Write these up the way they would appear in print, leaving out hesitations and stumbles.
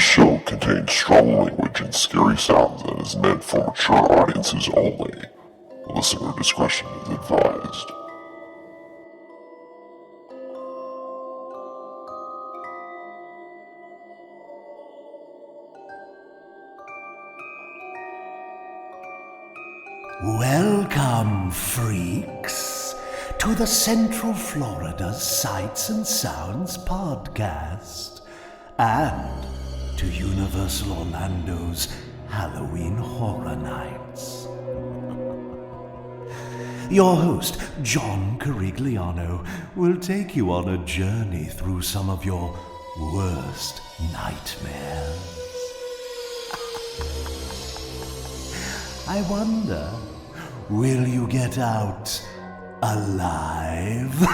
show contains strong language and scary sounds and is meant for mature audiences only. Listener discretion is advised. Welcome, freaks, to the Central Florida Sights and Sounds podcast, and to Universal Orlando's Halloween Horror Nights. Your host, John Carigliano, will take you on a journey through some of your worst nightmares. I wonder, will you get out alive?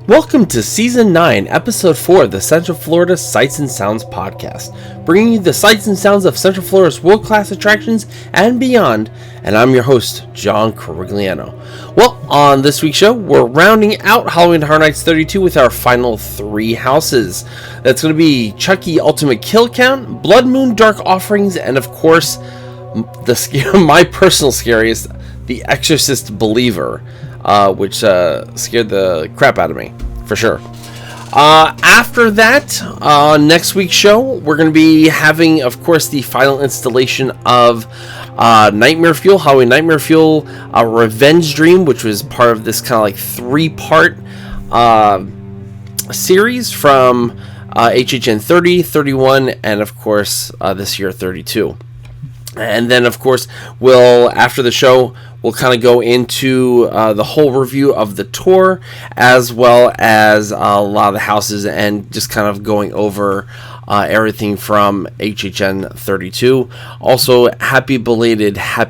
Welcome to Season 9, Episode 4 of the Central Florida Sights and Sounds podcast, bringing you the sights and sounds of Central Florida's world-class attractions and beyond, and I'm your host, John Carigliano. Well, on this week's show, we're rounding out Halloween Horror Nights 32 with our final 3 houses. That's going to be Chucky Ultimate Kill Count, Bloodmoon Dark Offerings, and of course, my personal scariest, The Exorcist Believer. Which scared the crap out of me, for sure. After that, next week's show, we're going to be having, of course, the final installation of Nightmare Fuel, Halloween Nightmare Fuel, Revenge Dream, which was part of this kind of like 3-part series from HHN 30, 31, and of course, this year 32. And then, of course, after the show, we'll kind of go into the whole review of the tour, as well as a lot of the houses, and just kind of going over everything from HHN 32. Also, happy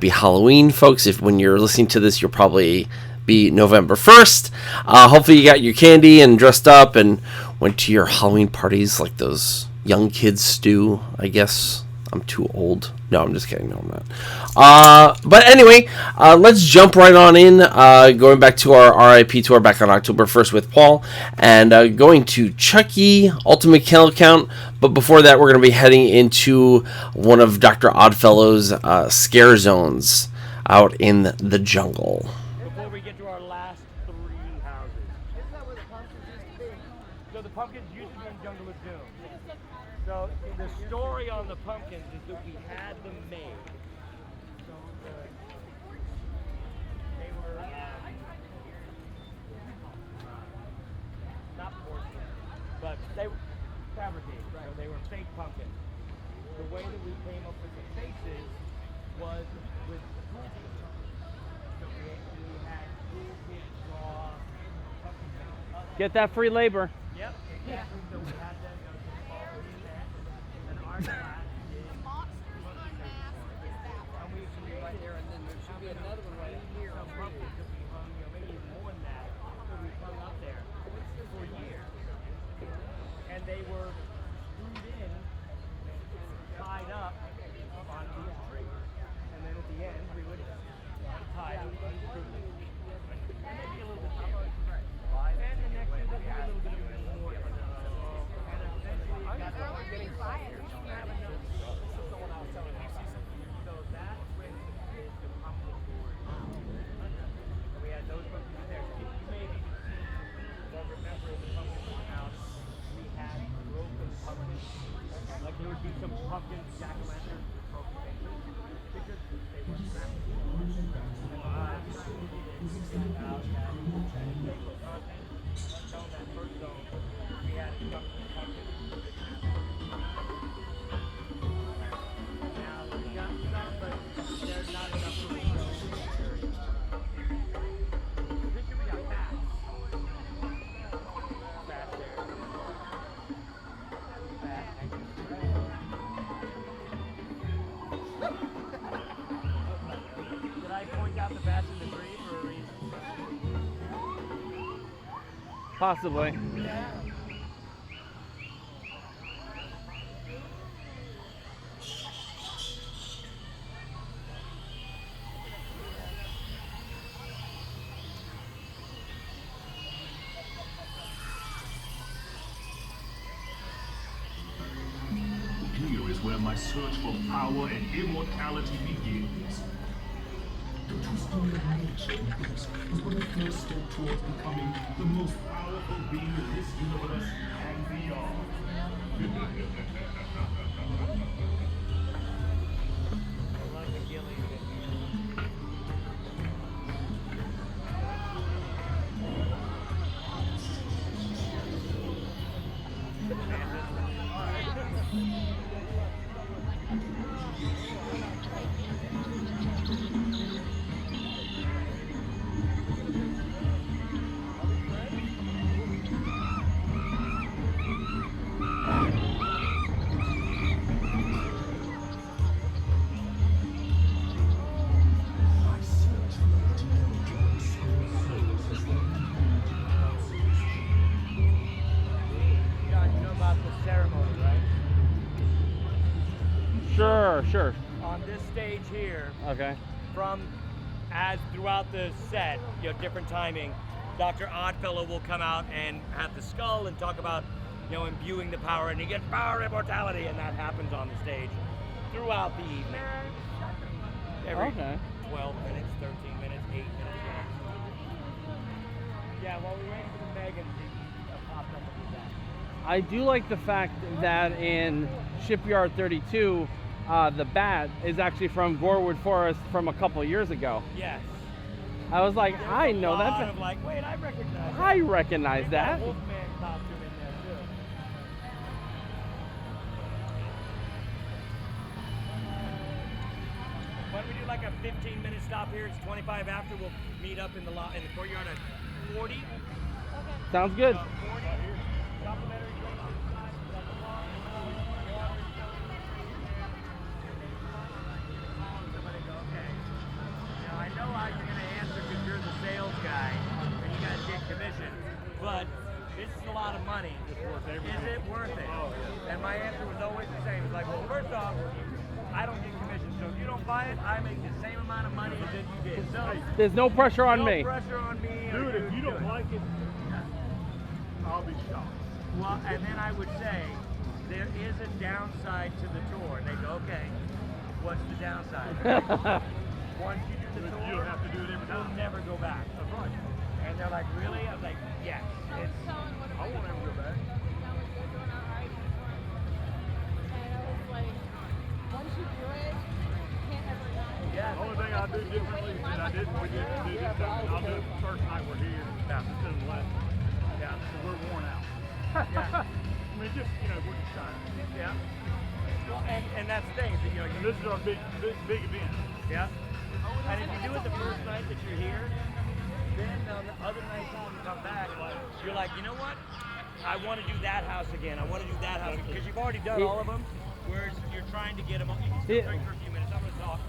Halloween, folks. If when you're listening to this, you'll probably be November 1st. Hopefully you got your candy and dressed up and went to your Halloween parties like those young kids do, I guess. I'm too old. No, I'm just kidding. No, I'm not. But anyway, let's jump right on in. Going back to our RIP tour back on October 1st with Paul. And going to Chucky, Ultimate Kill Count. But before that, we're going to be heading into one of Dr. Oddfellow's scare zones out in the jungle. Before we get to our last 3 houses. Isn't that where the pumpkins used to be? So the pumpkins used to be in Jungle Lagoon. So the story on the pumpkins is that we had them made. So they were not porcelain, but they were fabricated. So they were fake pumpkins. The way that we came up with the faces was with toolkits. So we had toolkits, draw, pumpkin faces. Get that free labor. Yep, exactly. So we had them all in that. And our class is and we created right there, and then there should be another one right here. Some pumpkins that we hung, maybe even more than that. So we hung up there for years. And they were screwed in, tied up on these trees. And then at the end, we would untie them, unscrew them. And maybe a little bit more. And the next year, there'd be a little bit of more. And eventually, it got to getting fire. So that's when we did the pumpkin board. So we had those pumpkins there. You may have even seen, don't remember the pumpkin house. We had broken pumpkins. Like there would be some pumpkin jack-o'-lanterns with broken faces because they were cracked. Did I point out the bats in the tree for a reason? Possibly. my search for power and immortality begins. The true story of my ancient mythos is but a first step towards becoming the most powerful being in this universe and beyond. Sure. On this stage here, Okay. from as throughout the set, different timing, Dr. Oddfellow will come out and have the skull and talk about, imbuing the power, and he gets power immortality, and that happens on the stage throughout the evening. Every 12 minutes, 13 minutes, 8 minutes. Yeah, while we were waiting for the Megan, he popped up and did that. I do like the fact that in Shipyard 32, the bat is actually from Gorewood Forest from a couple of years ago. Yes. I was like, There's I a know lot that. of like, wait, I recognize that. I recognize They've got that. a Wolfman costume in there too. Why don't we do like a 15-minute stop here? It's 25 after. We'll meet up in the courtyard at 40. Sounds good. 40. Complimentary drink inside. Somebody go, okay. Now I know how you're gonna answer because you're the sales guy and you gotta get commission, but this is a lot of money. Is it worth it? Oh, yeah. And my answer was always the same. It's like, well, first off, I don't get commission, so if you don't buy it, I make the same amount of money as if you did. So There's no pressure on me. no pressure on me. Dude, if you don't like it, I'll be shocked. Well, and then I would say, there is a downside to the tour. And they go, okay, what's the downside? Once you do the tour, You don't have to do it every you'll time. never go back. And they're like, really? I was like, yes. It's, I won't ever go back. yeah. The only thing I do differently than I did when we did this, I'll do it the first night we're here instead of the last. Yeah. So we're worn out. Yeah. I mean, just, we're just tired. Yeah. Well, and that's the thing. And this is our big event. Yeah. And if you do it the first night that you're here, then on the other nights when you come back, you're like, you know what? I want to do that house again. I want to do that house because you've already done all of them. Whereas you're trying to get them. You can still drink for a few minutes. I'm going to talk.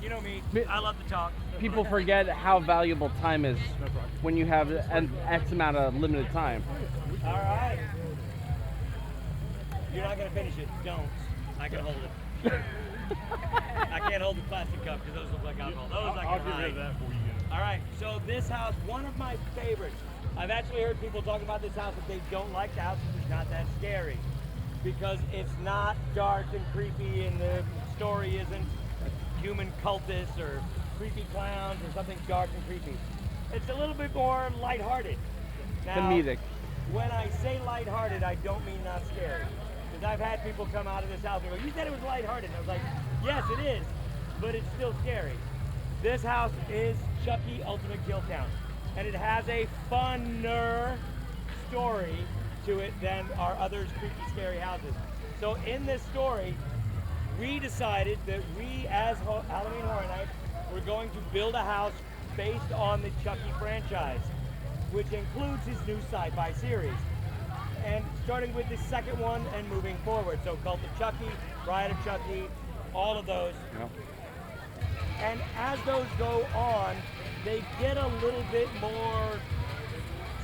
You know me. I love to talk. People forget how valuable time is when you have an X amount of limited time. All right. You're not going to finish it. Don't. I can hold it. I can't hold the plastic cup because those look like alcohol. Those I I'll can get rid of hide. that before you get it. All right, so this house, one of my favorites. I've actually heard people talk about this house that they don't like the house because it's not that scary. Because it's not dark and creepy and the story isn't human cultists or creepy clowns or something dark and creepy. It's a little bit more lighthearted. Now, Comedic. when I say lighthearted, I don't mean not scary. Because I've had people come out of this house and go, you said it was lighthearted. And I was like, yes, it is, but it's still scary. This house is Chucky Ultimate Kill Town, and it has a funner story to it than our other creepy, scary houses. So in this story, we decided that we, as Halloween Horror Nights, were going to build a house based on the Chucky franchise, which includes his new sci-fi series. And starting with the second one and moving forward. So Cult of Chucky, Bride of Chucky, all of those. And as those go on, they get a little bit more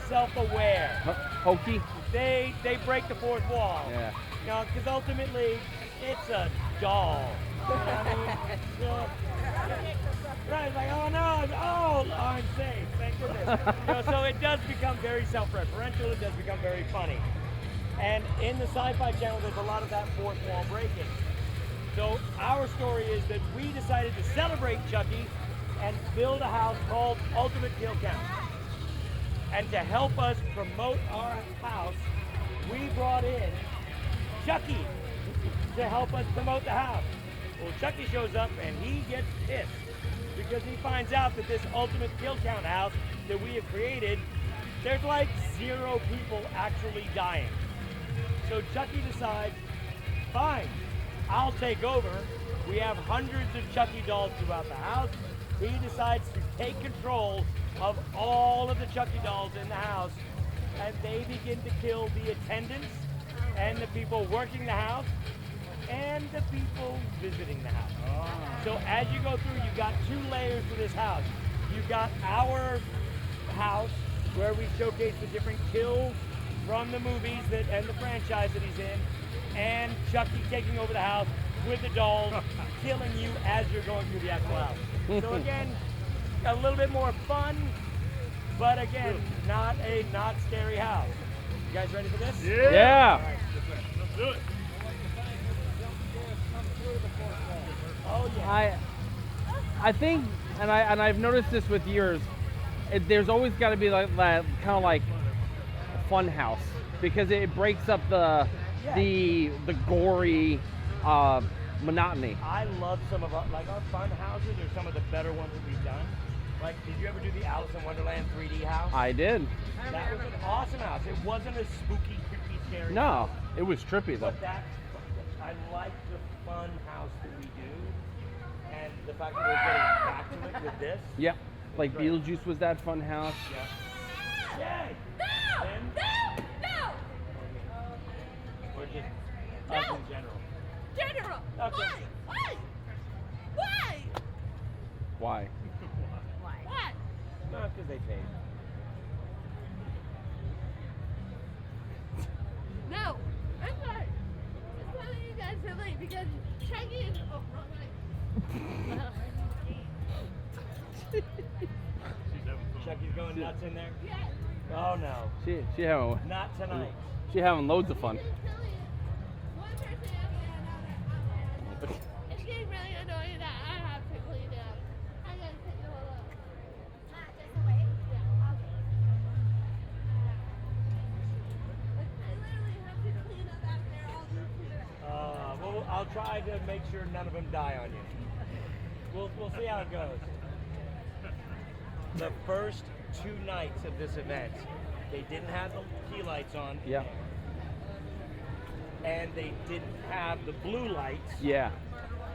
self-aware. Hokey? They break the fourth wall. Yeah. You know, because ultimately, it's a doll. You know what I mean? Right, it's like, oh no, I'm safe, thank goodness. So it does become very self-referential, it does become very funny. And in the Sci-Fi Channel, there's a lot of that fourth wall breaking. So our story is that we decided to celebrate Chucky and build a house called Ultimate Kill Count. And to help us promote our house, we brought in Chucky to help us promote the house. Well, Chucky shows up and he gets pissed because he finds out that this Ultimate Kill Count house that we have created, there's like 0 people actually dying. So Chucky decides, fine, I'll take over. We have hundreds of Chucky dolls throughout the house. He decides to take control of all of the Chucky dolls in the house, and they begin to kill the attendants and the people working the house and the people visiting the house. So as you go through, you've got 2 layers to this house. You've got our house where we showcase the different kills from the movies and the franchise that he's in, and Chucky taking over the house with the dolls, killing you as you're going through the actual house. So again, a little bit more fun, but again, not scary house. You guys ready for this? Yeah. All right. Let's do it. Oh yeah. I think, and I've noticed this with yours. There's always got to be like that kind of like a fun house because it breaks up the gory monotony. I love some of our fun houses are some of the better ones that we've done. Like, did you ever do the Alice in Wonderland 3D house? I did. That was an awesome house. It wasn't a spooky, creepy, scary No, house. it was trippy though. But I like the fun house that we do. And the fact that we're getting back to it with this. Yeah, like great. Beetlejuice was that fun house. Yeah. Yay! No! Tim? No! Or just us in general. General! Okay. Why? Why? Why? Why? No, it's because they paid. No! That's why. That's why you guys are late because Chucky is. Oh, wrong way. Chucky's going nuts in there? Yes. Oh no. She having Not tonight. loads of fun. I'm gonna tell you. One person after another. It's getting really annoying that I have to clean up. I gotta take it all up. Just away? Yeah. I literally have to clean up after all these people. Well, I'll try to make sure none of them die on you. We'll see how it goes. The first 2 nights of this event, they didn't have the key lights on, Yeah. and they didn't have the blue lights, Yeah.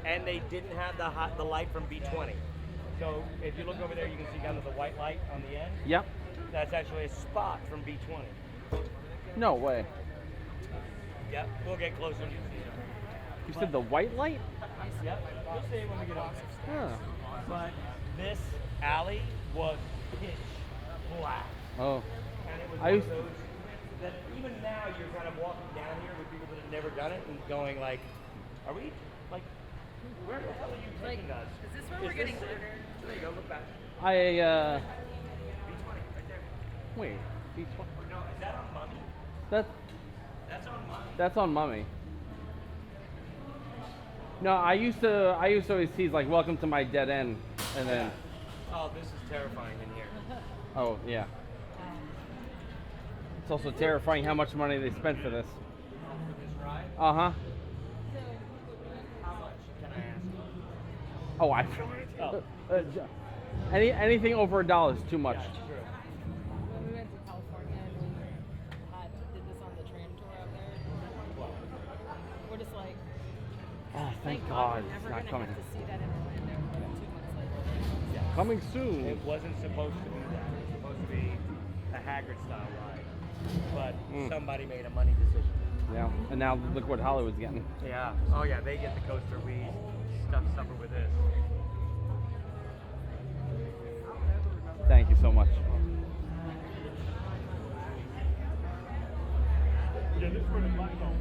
and they didn't have the light from B20. So if you look over there, you can see kind of the white light on the end. Yep. That's actually a spot from B20. No way. Yep, we'll get closer and you see it. You said the white light? Yep, we'll see it when we get up there. Huh. But this alley was pitch black. Oh. And it was I one used- of those that even now you're kind of walking down here with people that have never done it and going like, are we, like, where the hell are you taking us? Is this where we're getting it? ordered? There you go, look back. I B20, right there. wait. B20. No, is that on Mummy? That That's on Mummy. that's on Mummy. No, I used to always tease like welcome to my dead end, and then Oh, this is terrifying in here. oh yeah. It's also terrifying how much money they spent for this. For this ride, Uh huh. how much can I ask? Oh, I. Anything over $1 is too much. Yeah, it's true. When we went to California and we did this on the tram tour out there, we're just like, Oh, thank God, we're it's never not gonna coming. have to see that in Orlando. But 2 months later. Coming soon. It wasn't supposed to be that. It was supposed to be a Haggard style ride. But somebody made a money decision. Yeah, and now look what Hollywood's getting. Yeah. Oh yeah, they get the coaster. We suffer with this. Thank you so much. Yeah, this is where the black dog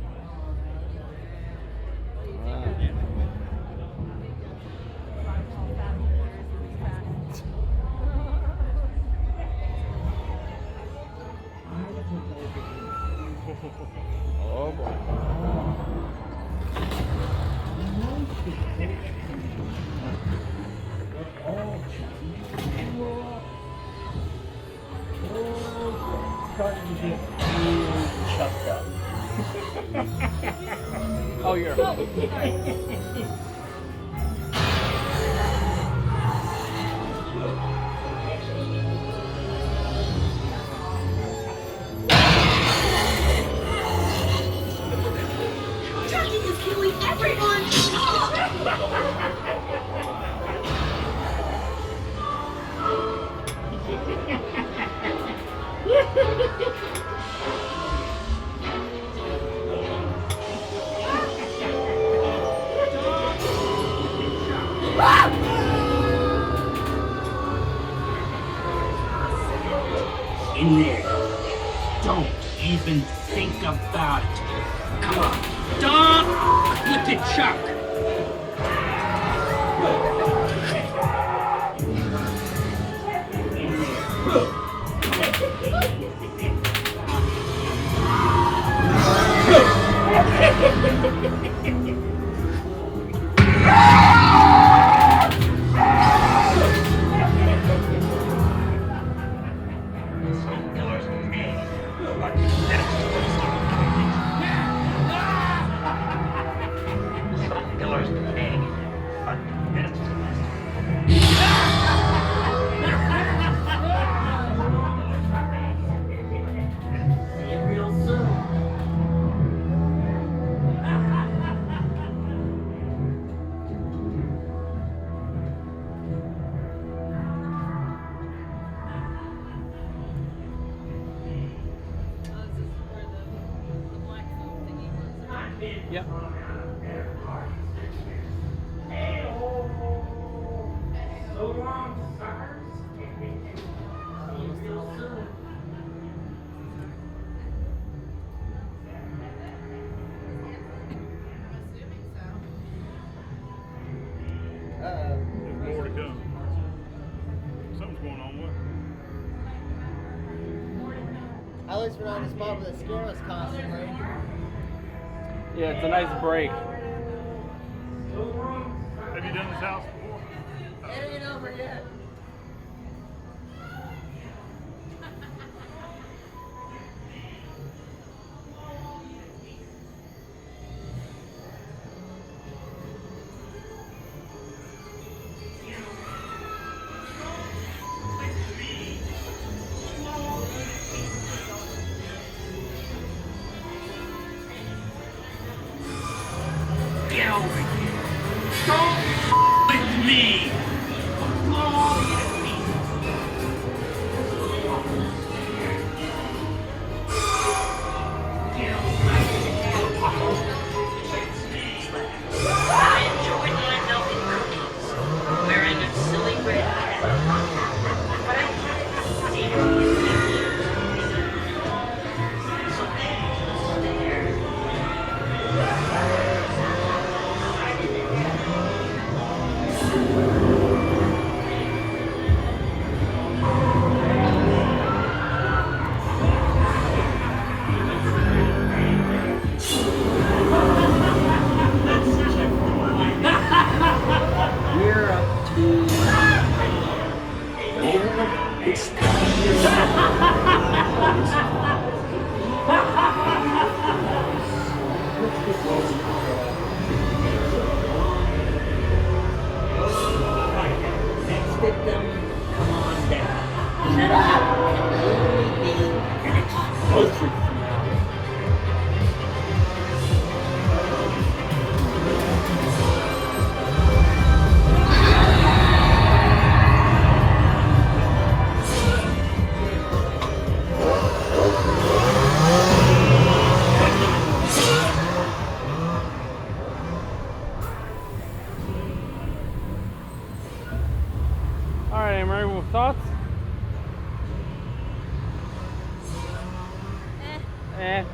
Oh boy. Starting to get really chucked up. Oh, you're. Chucky is killing everyone! In there. Don't even think about it. Come on. Don't look at Chuck. Yep. There's more to come. Something's going on with At least we're not in a spot where they scare us constantly. Yeah, it's a nice break. Have you done this house before? It ain't over yet. Get over here. Don't with me. I enjoyed my melted cookies, wearing a silly red hat. But I can't see it. So there. We're up to... It's Next victim, come on down. Only be an explosive from now. All right, Emery, thoughts? Eh.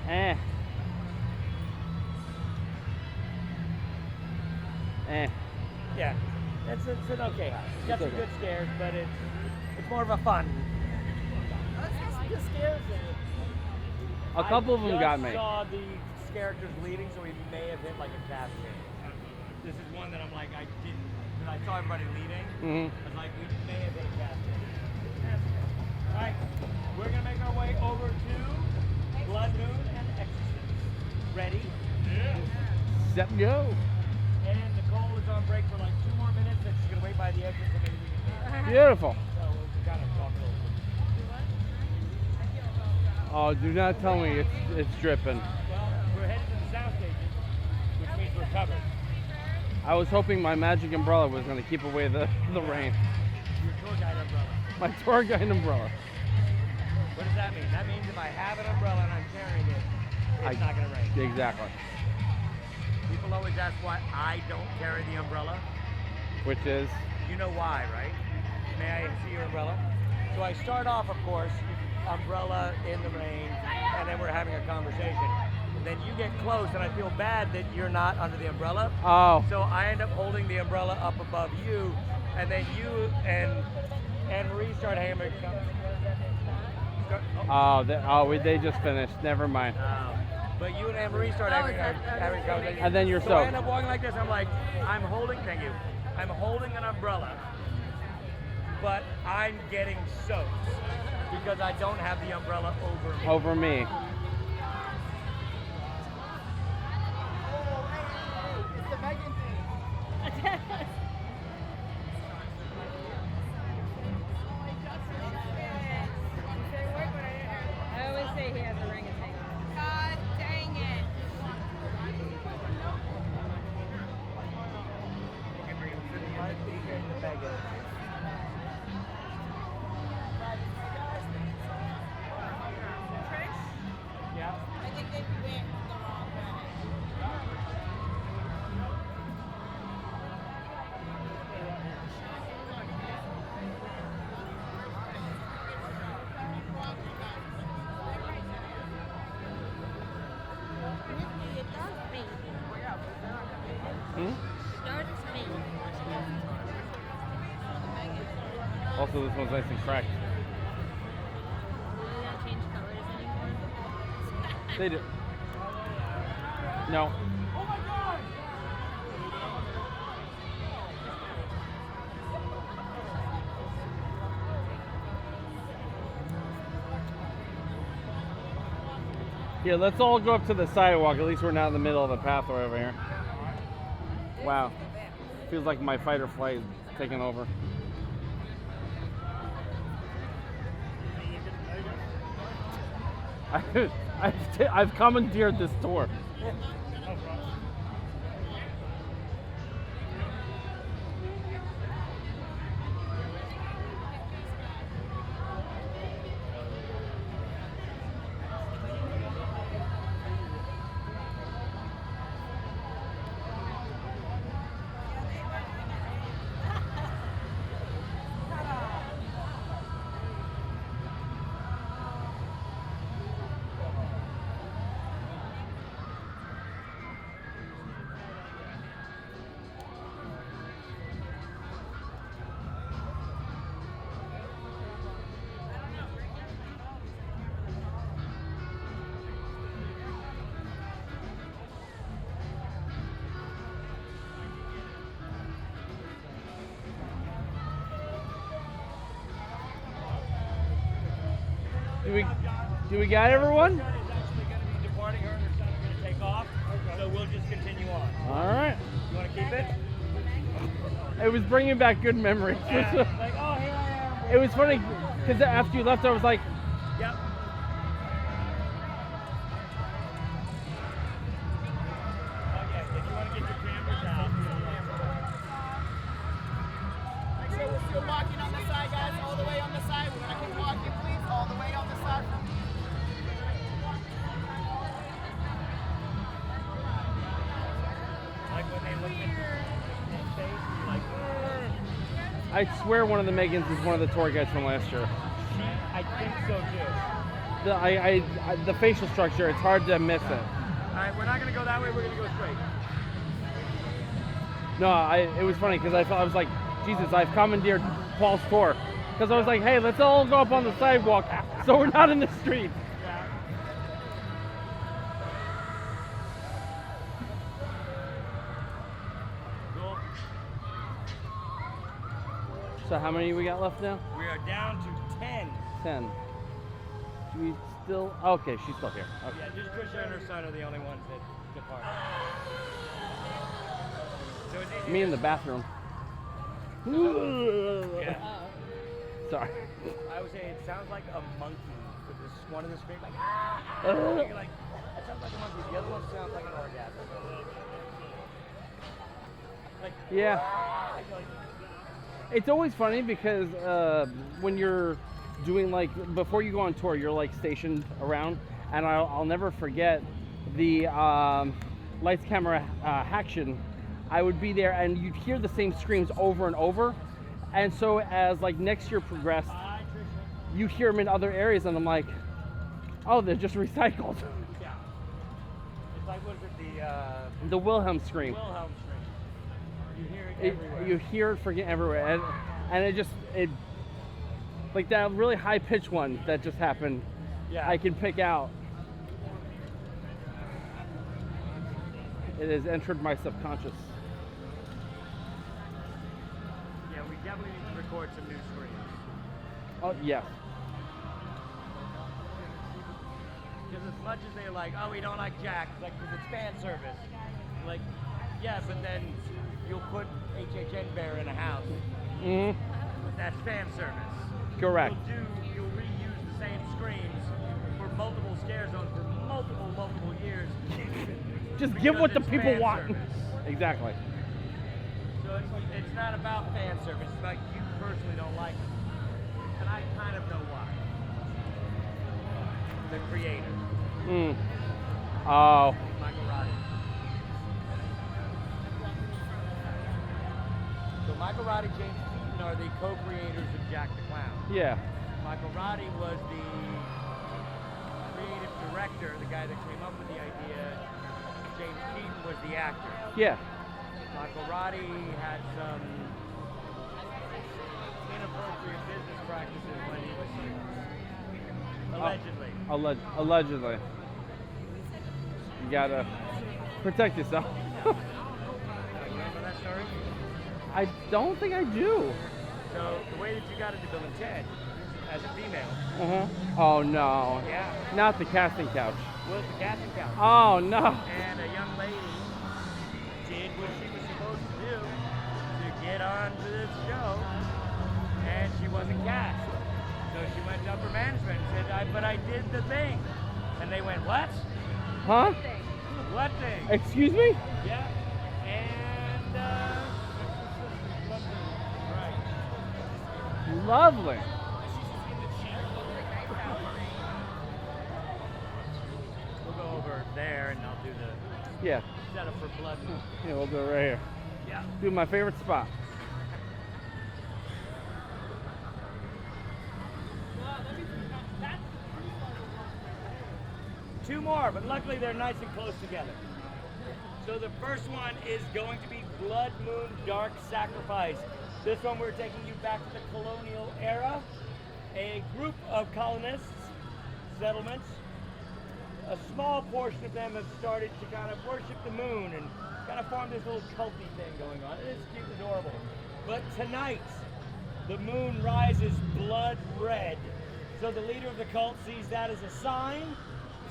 Eh. Yeah, it's an okay house. It's got some okay. good scares, but it's more of a fun. The scares. A couple of them got me. I saw the characters leaving, so we may have hit like a cascade. This is one that I'm like, I didn't, because I saw everybody leaving. I was like, we may have hit a cascade. All right, we're gonna make our way over to Bloodmoon and Exorcist. Ready? Yeah. Set and go. And Nicole is on break for like 2 more minutes, and she's gonna wait by the exit so maybe we can. Beautiful. So we'll kind of talk a little bit. Oh, do not tell me it's dripping. Well, we're headed to the sound station, which means we're covered. I was hoping my magic umbrella was going to keep away the rain. Your tour guide umbrella. My tour guide umbrella. What does that mean? That means if I have an umbrella and I'm carrying it, it's not going to rain. Exactly. People always ask why I don't carry the umbrella. Which is? You know why, right? May I see your umbrella? So I start off, of course, umbrella in the rain, and then we're having a conversation. And then you get close, and I feel bad that you're not under the umbrella. Oh. So I end up holding the umbrella up above you, and then you and Marie start hammering. They just finished. Never mind. But you and Anne-Marie start having a conversation. And then you're so I soaked. end up walking like this. I'm like, I'm holding an umbrella, but I'm getting soaked because I don't have the umbrella over me. Over me. It's the Megan thing. I always say he has a ring and thing. God dang it. Yeah. I think they went the wrong way. Also, this one's nice and cracked. They don't change colors anymore. They do. No. Here, let's all go up to the sidewalk. At least we're not in the middle of the pathway over here. Wow. Feels like my fight or flight is taking over. I've commandeered this tour. Do we got everyone? Is actually going to be departing. Her and her son are going to take off. So we'll just continue on. All right. You want to keep it? It was bringing back good memories. Like, oh, here I am. It was funny because after you left, I was like, Yep. Okay, if you want to get your cameras out. Make sure we're still walking on the side, guys. All the way on the side. We're gonna keep walking, please. All the way on the side. Like when they look at your face, you're like, I swear one of the Megans is one of the tour guides from last year. I think so too. The facial structure, it's hard to miss it. All right, we're not going to go that way. We're going to go straight. No, it was funny because I was like, Jesus, I've commandeered Paul's tour. Because I was like, hey, let's all go up on the sidewalk so we're not in the street. Cool. So how many we got left now? We are down to 10. 10. Do we still? Okay, she's still here. Okay. Yeah, just Trisha and her son are the only ones that depart. So it's easy. Me in the bathroom. Yeah. Sorry. I would say it sounds like a monkey with this one in the screen, like, you're like, that sounds like a monkey. The other one sounds like an orgasm. Like, Yeah. It's always funny because when you're doing like, before you go on tour, you're like stationed around, and I'll never forget the lights, camera, action. I would be there and you'd hear the same screams over and over. And so as like next year progressed, you hear them in other areas and I'm like, oh, they're just recycled. yeah. It's like, what is it, The Wilhelm scream. Wilhelm scream. You hear it everywhere. You hear it freaking everywhere. And it like that really high pitched one that just happened, Yeah. I can pick out. It has entered my subconscious. Yeah, we definitely need to record some new screams. Oh, yeah. Because as much as they're like, oh, we don't like Jack, it's like, because it's fan service. Like, yeah, but then you'll put HHN Bear in a house. Mm-hmm. That's fan service. Correct. You'll reuse the same screams for multiple scare zones for multiple years. Just give what the it's people fan want. service. Exactly. So it's not about fan service. It's about you personally don't like it. And I kind of know why. The creator, Oh. Michael Roddy. So Michael Roddy, James Keaton are the co-creators of Jack the Clown. Yeah. Michael Roddy was the creative director, the guy that came up with the idea. James Keaton was the actor. Yeah. Michael Roddy had some inappropriate business practices when he was allegedly. Allegedly. You gotta protect yourself. Remember that story? I don't think I do. So the way that you got into Bill and Ted as a female. Uh-huh. Oh, no. Yeah. Not the casting couch. Was the casting couch. Oh, no. And a young lady did what she was supposed to do to get onto this show, and she wasn't cast. So she went to upper management and said, but I did the thing. And they went, what? Huh? What thing? Excuse me? Yeah. And, right. Lovely. We'll go over there and I'll do the Yeah. setup for Bloodmoon. Yeah, we'll do it right here. Yeah. Do my favorite spot. Two more, but luckily they're nice and close together. So the first one is going to be Blood Moon Dark Sacrifice. This one we're taking you back to the colonial era. A group of colonists, settlements, a small portion of them have started to kind of worship the moon and kind of form this little culty thing going on. It is cute and adorable. But tonight, the moon rises blood red. So the leader of the cult sees that as a sign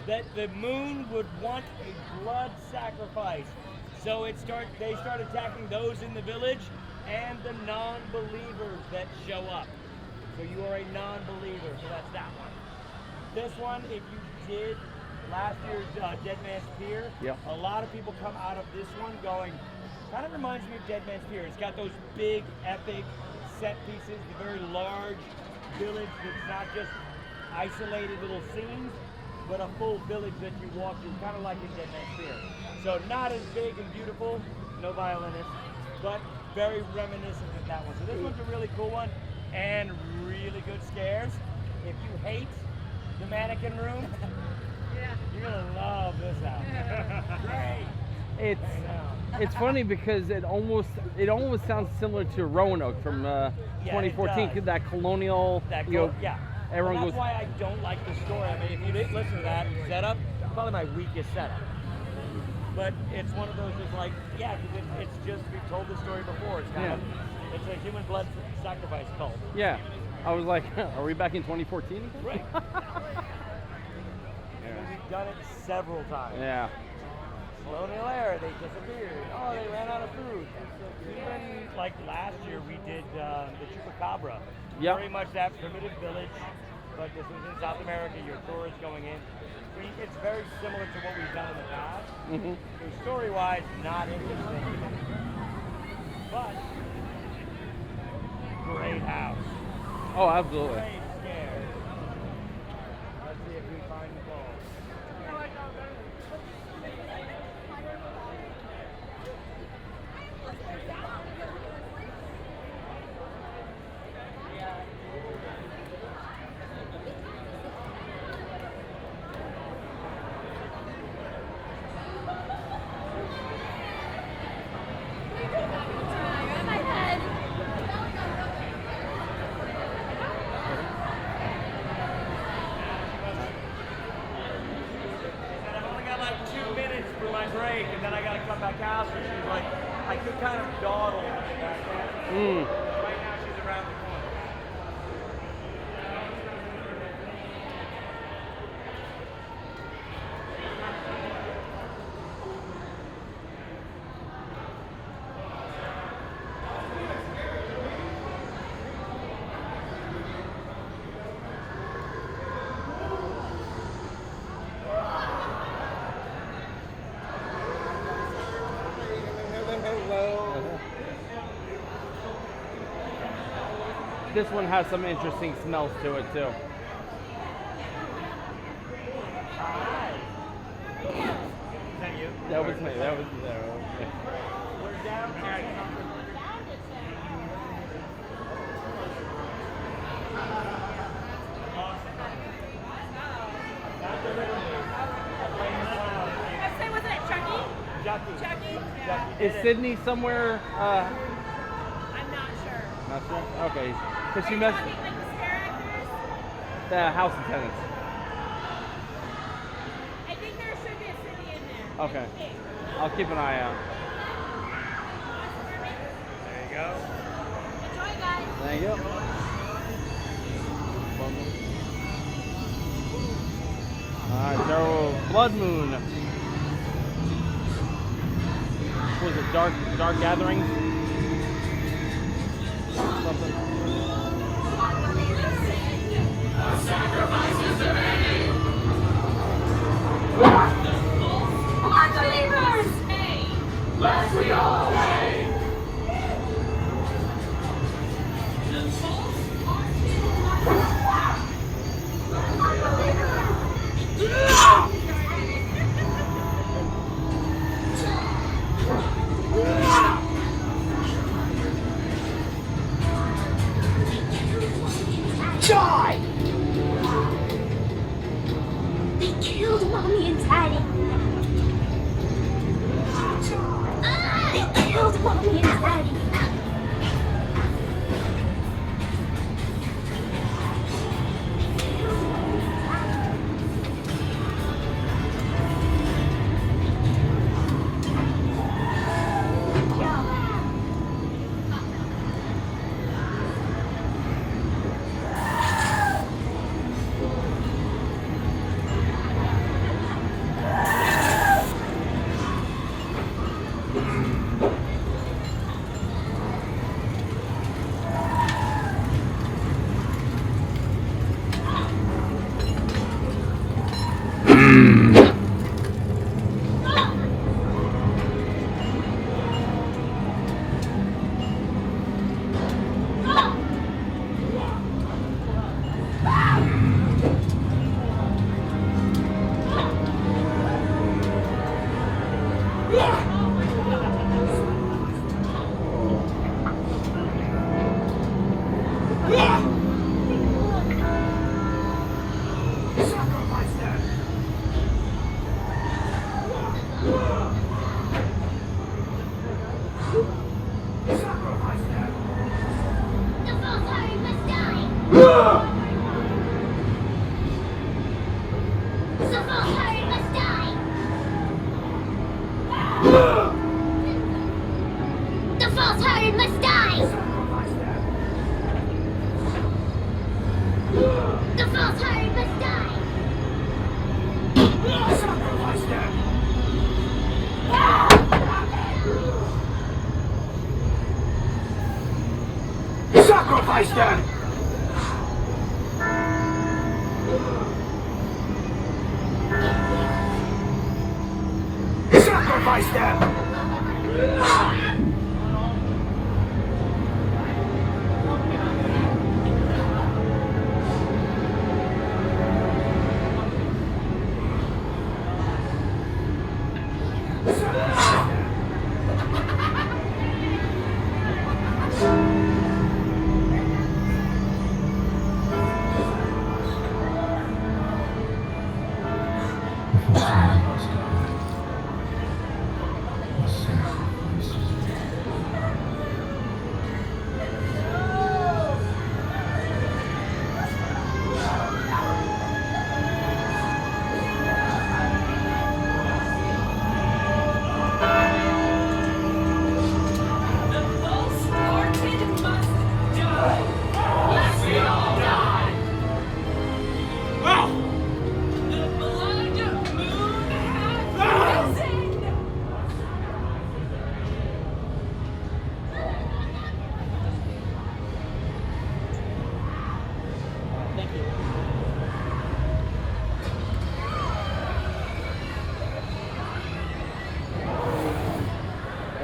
that the moon would want a blood sacrifice. So they start attacking those in the village and the non-believers that show up. So you are a non-believer, so that's that one. This one, if you did last year's Dead Man's Pier, Yep. a lot of people come out of this one going, kind of reminds me of Dead Man's Pier. It's got those big, epic set pieces, the very large village that's not just isolated little scenes, but a full village that you walk through, kind of like in Dead Man's Pier. So not as big and beautiful, no violinists, but very reminiscent of that one. So this one's a really cool one and really good scares. If you hate the mannequin room, you're gonna love this house. Great. It's funny because it almost sounds similar to Roanoke from 2014. does. That colonial, Yeah. everyone And goes. that's why I don't like the story. I mean, if you didn't listen to that setup, probably my weakest setup. But it's one of those just like, yeah, because it's just, we've told the story before. It's kind of, it's a human blood sacrifice cult. Yeah, I was like, are we back in 2014 again? Right. We've done it several times. Yeah. Colonial era, they disappeared. Oh, they ran out of food. Even like last year, we did the Chupacabra. Yep. Very much that primitive village, but this was in South America. Your tourists going in. It's very similar to what we've done in the past. So story-wise, not interesting, but great house. Oh, absolutely. Great scare. Let's see if we find the ball. Break, and then I got to come back out. So she's like, I could kind of dawdle back there. Right now she's around the corner. This one has some interesting smells to it too. Is that you? That was me. That was We're down here. Say, wasn't it Chucky? Chucky. Yeah. Is Sydney somewhere? I'm not sure. Not sure. Okay, because she Are you messed talking like the scare actors? the house attendants. I think there should be a Sydney in there. Okay, I'll keep an eye out. There you go. Enjoy, guys. Thank you. Alright, so Bloodmoon. What was it? Dark Gathering? Something. Unbelievers! Hey! Lest we all obey. The false Harry must die! Sacrifice them! Sacrifice them! Sacrifice them!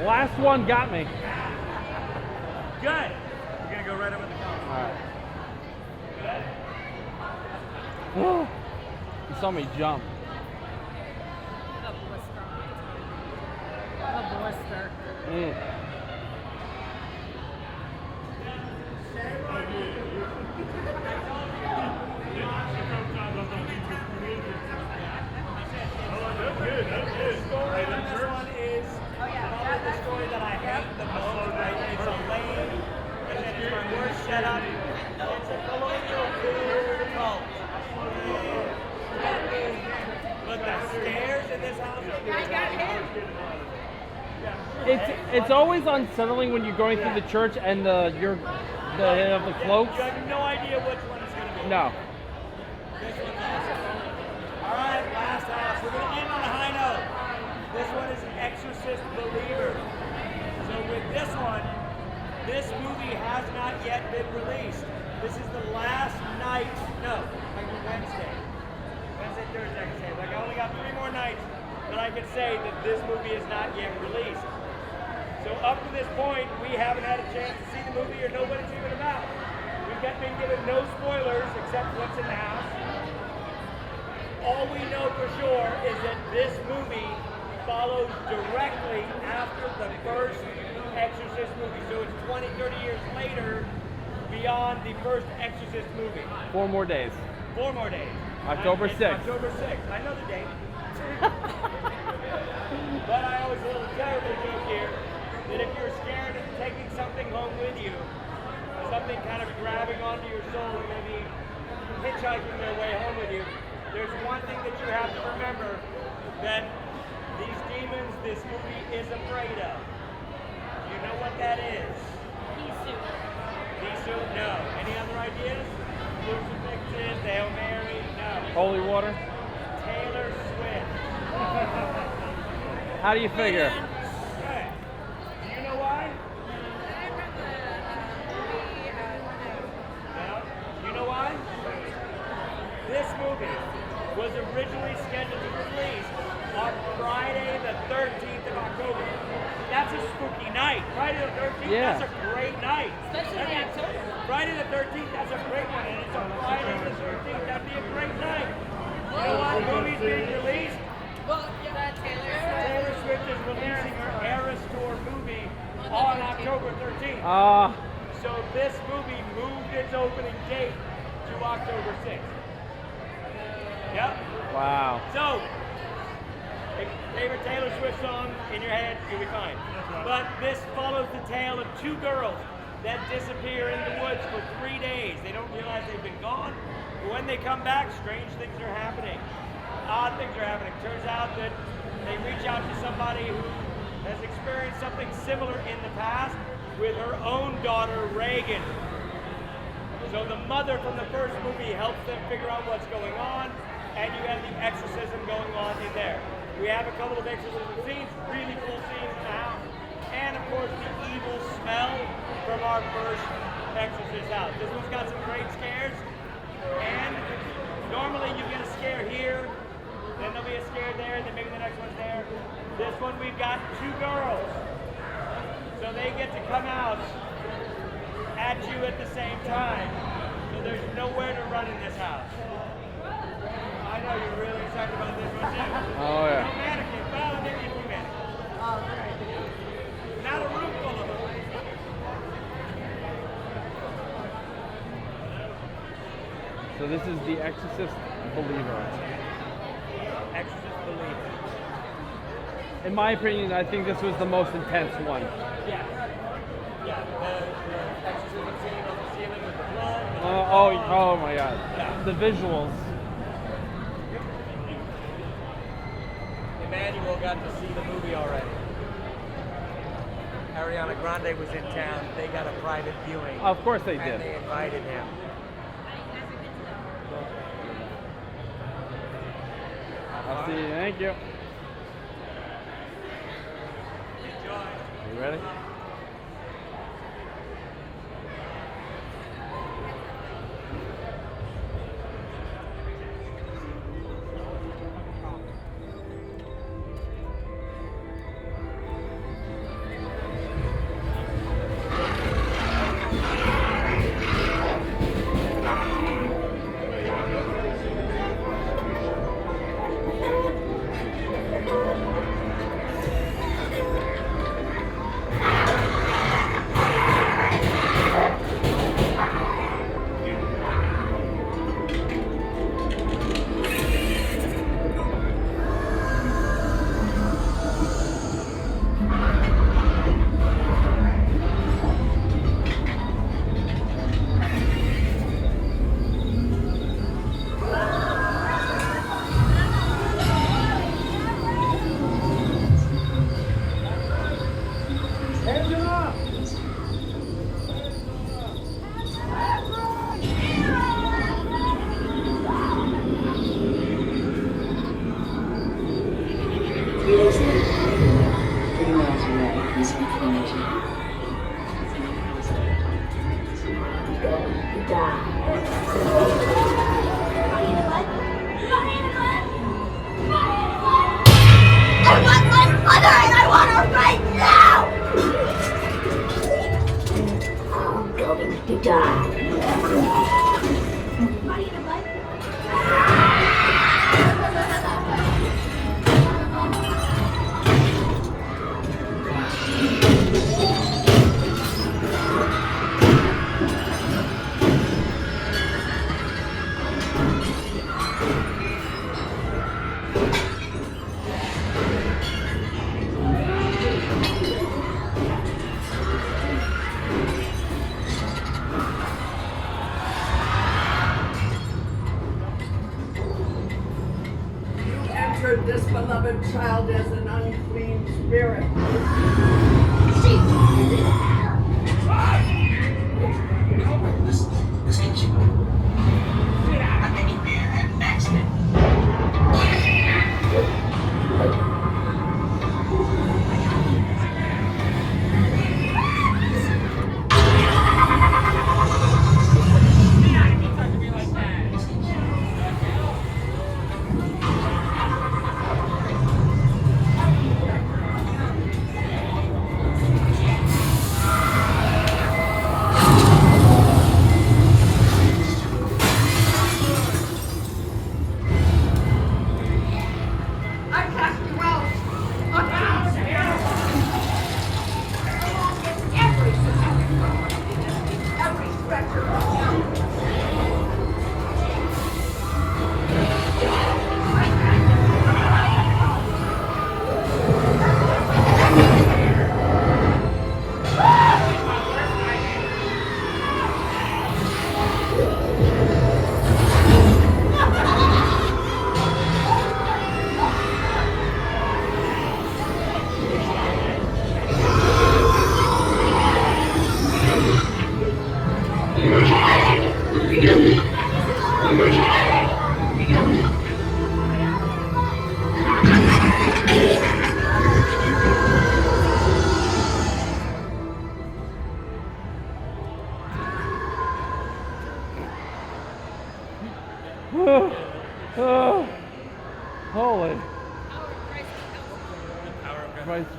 Last one got me. Good. You're gonna go right over the top. All right. You saw me jump. A blister. This one is probably the story that I hate the most. Right? It's a lame, and then it's my worst setup. It's a colonial food cult. But the stairs in this house are It's always unsettling when you're going through the church and the cloaks. You have no idea which one it's going to be. No. This one's awesome. All right, last house. We're going to end on a high note. This one is Exorcist Believer. So with this one, this movie has not yet been released. This is the last night. No, like Wednesday, Thursday, I can say. Like I only got 3 more nights that I can say that this movie is not yet released. So up to this point, we haven't had a chance to see the movie or know what it's even about. We've been given no spoilers except what's in the house. All we know for sure is that this movie follows directly after the first Exorcist movie. So it's 20, 30 years later beyond the first Exorcist movie. 4 more days. 4 more days. October 6th. October 6th. I know the date. But I always a little terrible joke here that if you're scared of taking something home with you, something kind of grabbing onto your soul and maybe hitchhiking their way home with you, there's one thing that you have to remember, that these demons this movie is afraid of. You know what that is? Pea soup. Pea soup? No. Any other ideas? Crucifixes, Hail Mary? No. Holy water. Taylor Swift. How do you figure? Okay. Do you know why? No. You know why? This movie was originally scheduled to release on Friday the 13th of October. That's a spooky night. Friday the 13th, Yeah. that's a great night. Especially in October. Friday the 13th, that's a great one. And it's on Friday the 13th, that'd be a great night. You know why the movie's being released? Well, yeah, Taylor Swift is releasing her Eras Tour movie on October 13th. So this movie moved its opening date to October 6th. Yep. Wow. So, favorite Taylor Swift song in your head, you'll be fine. But this follows the tale of 2 girls that disappear in the woods for 3 days. They don't realize they've been gone. But when they come back, strange things are happening. Odd things are happening. Turns out that they reach out to somebody who has experienced something similar in the past with her own daughter, Reagan. So the mother from the first movie helps them figure out what's going on, and you have the exorcism going on in there. We have a couple of exorcism scenes, really cool scenes in the house, and of course the evil smell from our first Exorcist house. This one's got some great scares, and normally you get a scare here, then there'll be a scare there, and then maybe the next one's there. This one we've got 2 girls, so they get to come out at you at the same time. So there's nowhere to run in this house. I know you're really excited about this one too. Oh yeah. No mannequins. Well, maybe a few mannequins. Oh, great. Not a room full of them. So this is the Exorcist Believer. Exorcist Believer. In my opinion, I think this was the most intense one. Yeah. Yeah. The exorcism scene on the ceiling with the blood. Oh my God. Yeah. The visuals. Emmanuel got to see the movie already. Ariana Grande was in town. They got a private viewing. Of course they did. And they invited him. I'll see you. Thank you. Enjoy. You ready? This beloved child as an unclean spirit. Holy. Power of Christ.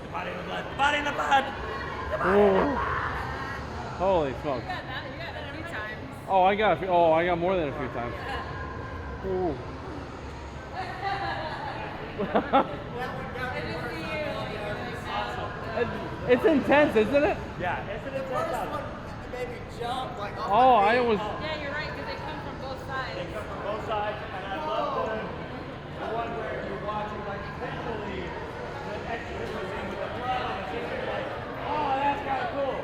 the body in the blood. The body in the blood. Holy smokes. You got that a few times. Oh, I got more than a few times. Ooh. It's intense, isn't it? Yeah, it's an intense house. Maybe jump like off Oh, the I feet. was. Yeah, you're right, because they come from both sides. They come from both sides, and I love the one where you're watching like visually the exorcism with the blood on the scene. You're like, oh, that's kind of cool.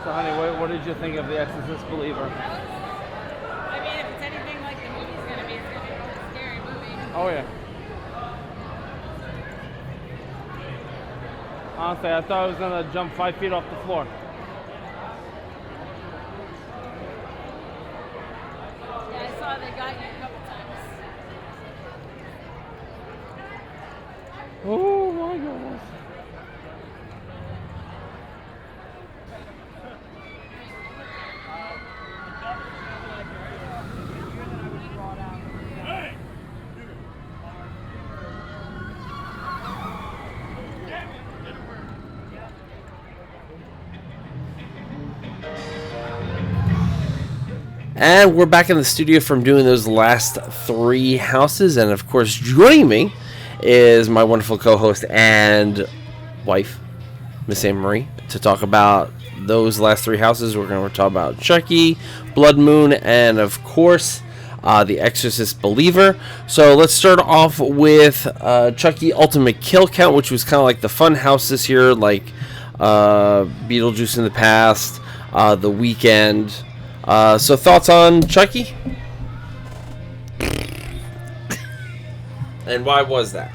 So, honey, what did you think of The Exorcist Believer? I mean, if it's anything like the movie's going to be, it's going to be a really scary movie. Oh, yeah. Honestly, I thought I was going to jump 5 feet off the floor. Yeah, I saw they got you a couple times. Oh, my goodness. And we're back in the studio from doing those last 3 houses. And of course, joining me is my wonderful co-host and wife, Miss Anne Marie, to talk about those last 3 houses. We're going to talk about Chucky, Bloodmoon, and of course, The Exorcist Believer. So let's start off with Chucky Ultimate Kill Count, which was kind of like the fun house this year, like Beetlejuice in the past, The Weekend. So thoughts on Chucky? And why was that?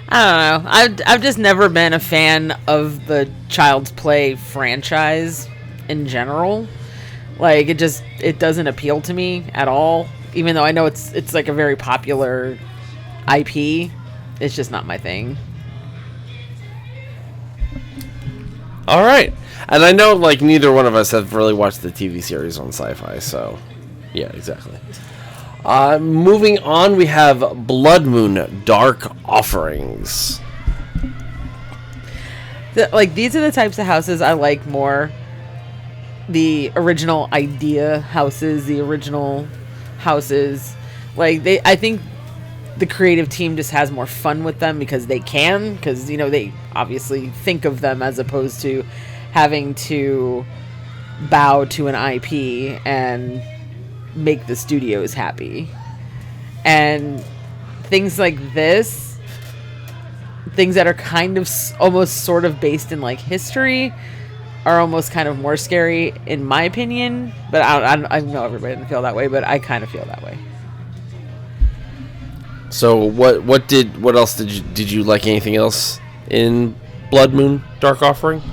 I don't know. I've just never been a fan of the Child's Play franchise in general. Like it doesn't appeal to me at all. Even though I know it's like a very popular IP, it's just not my thing. All right. And I know, like, neither one of us have really watched the TV series on Sci-Fi, so yeah, exactly. Moving on, we have Bloodmoon Dark Offerings. These are the types of houses I like more. The original idea houses, the original houses. I think the creative team just has more fun with them because they can, because, you know, they obviously think of them as opposed to having to bow to an IP and make the studios happy. And things like this, things that are kind of almost sort of based in like history, are almost kind of more scary in my opinion. But I know everybody doesn't feel that way, but I kind of feel that way. So what else did you like? Anything else in Bloodmoon Dark Offering?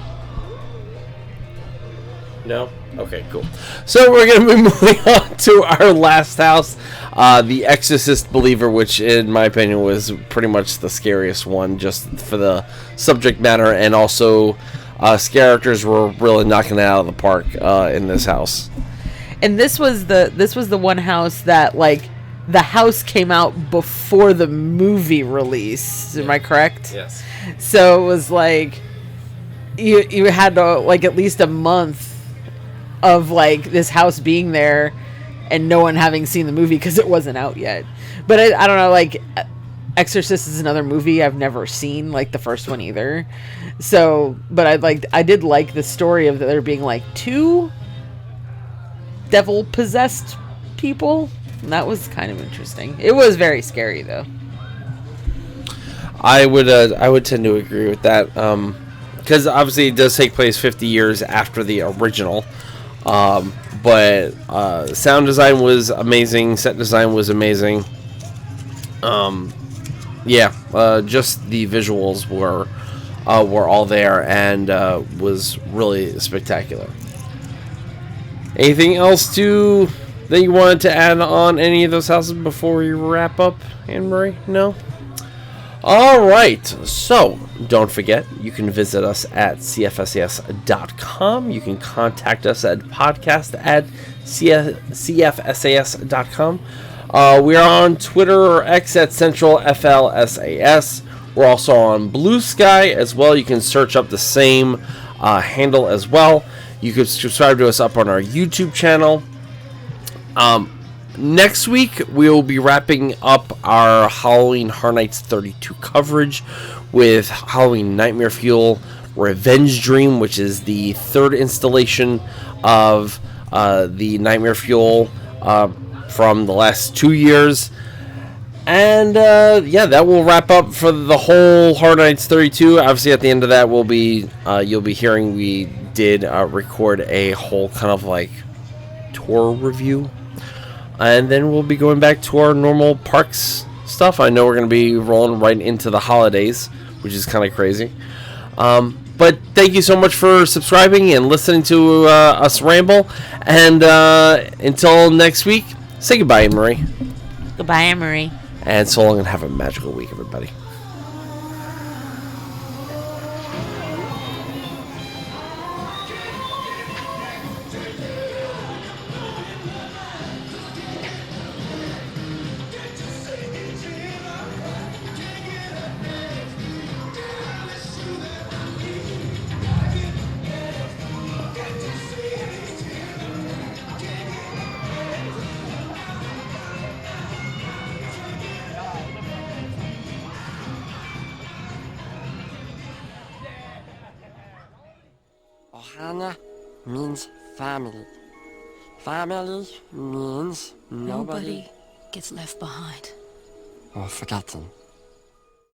No? Okay, cool. So we're going to be moving on to our last house, The Exorcist Believer, which in my opinion was pretty much the scariest one, just for the subject matter, and also characters were really knocking it out of the park in this house. And this was the one house that, like, the house came out before the movie release. Am I correct? Yes. So it was like you had to, like, at least a month of like this house being there and no one having seen the movie because it wasn't out yet. But I don't know, like, Exorcist is another movie I've never seen, like the first one either. So, but I did like the story of there being like 2 devil possessed people. And that was kind of interesting. It was very scary though. I would tend to agree with that, because obviously it does take place 50 years after the original. But sound design was amazing. Set design was amazing. Just the visuals were all there and was really spectacular. Anything else to that you wanted to add on any of those houses before we wrap up, Anne-Marie? No? Alright, so don't forget, you can visit us at cfsas.com. You can contact us at podcast@cfsas.com. We are on Twitter or X at CentralFLSAS. We're also on BlueSky as well. You can search up the same handle as well. You can subscribe to us up on our YouTube channel. Next week, we will be wrapping up our Halloween Horror Nights 32 coverage with Halloween Nightmare Fuel Revenge Dream, which is the third installation of the Nightmare Fuel from the last 2 years. And that will wrap up for the whole Horror Nights 32. Obviously, at the end of that, will be you'll be hearing we did record a whole kind of like tour review. And then we'll be going back to our normal parks stuff. I know we're going to be rolling right into the holidays, which is kind of crazy. But thank you so much for subscribing and listening to us ramble. And until next week, say goodbye, Anne-Marie. Goodbye, Anne-Marie. And so long and have a magical week, everybody. Ohana means family. Family means nobody gets left behind. or forgotten.